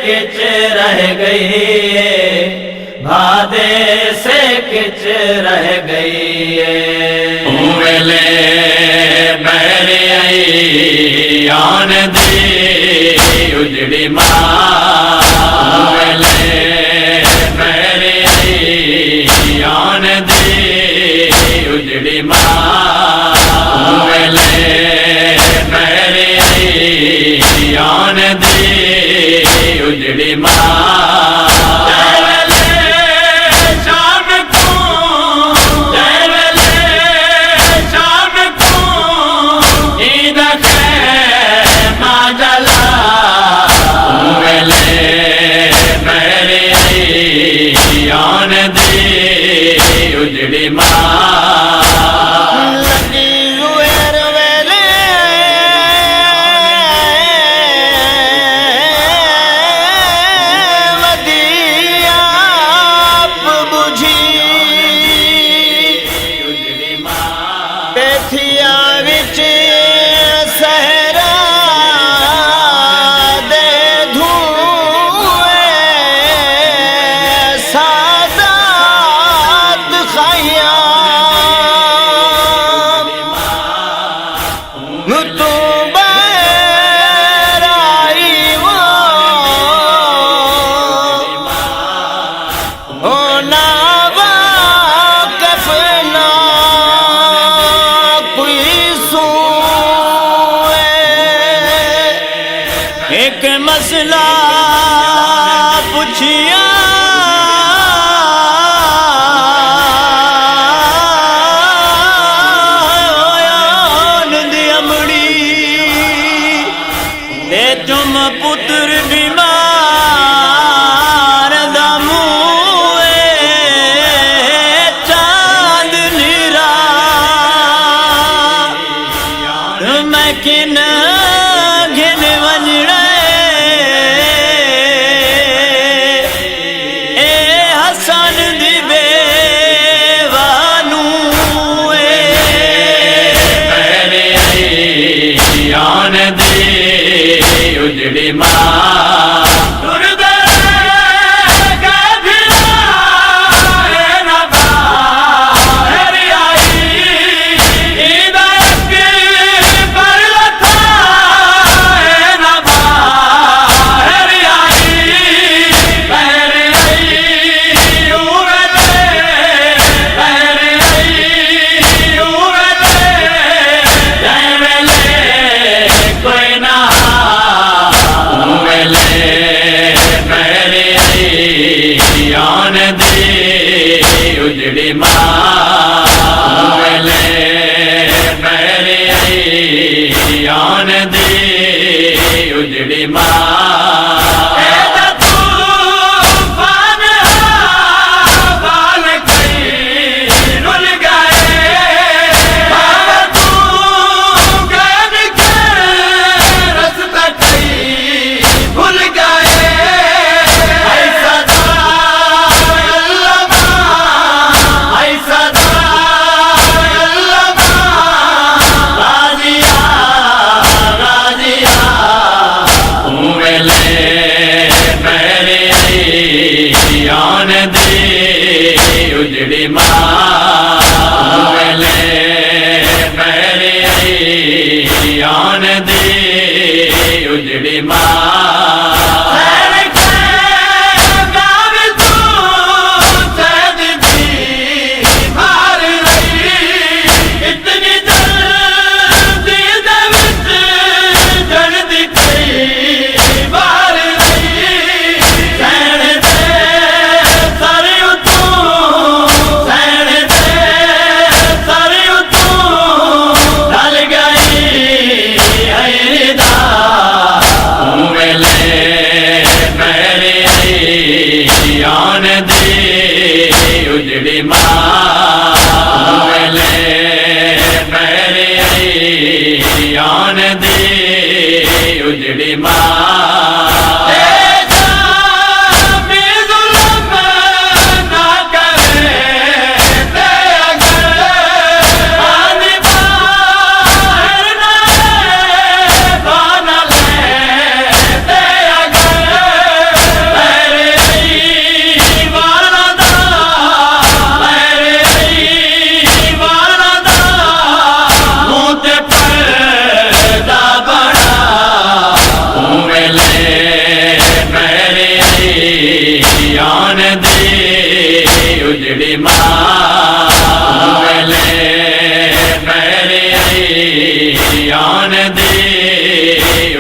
किच रह गई, भादे से किच रह गई। वेले मेरे आई आन दी उजड़ी मां, वेले मेरे आई आन दी उजड़ी मां, वेले मेरे आई आन दी उजड़ी मां। उजड़ी मां लगी हुएर वेले वदी आप बुझी, उजड़ी मां पेथिया विच सहरा दे धुए सादात खाया तू बहराई वो ना वाक़िफ़ ना कोई सूए। एक मसला पुछिया तुम पुत्र बीमार दा मुए चांद निरा, मैं किन घिन वंजड़े ए हसन दी बेवानू मेरे आन दी उजड़ी मां। आन दी उजड़ी मां, वेले मेरे आई आन दी उजड़ी मां। आन दी उजड़ी मां, वेले मेरे आई आन दी उजड़ी मां। आन दी उजड़ी मां, वेले मेरे आई आन दी उजड़ी मां। उजड़ी मावले बैरे आन दे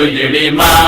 उजड़ी माँ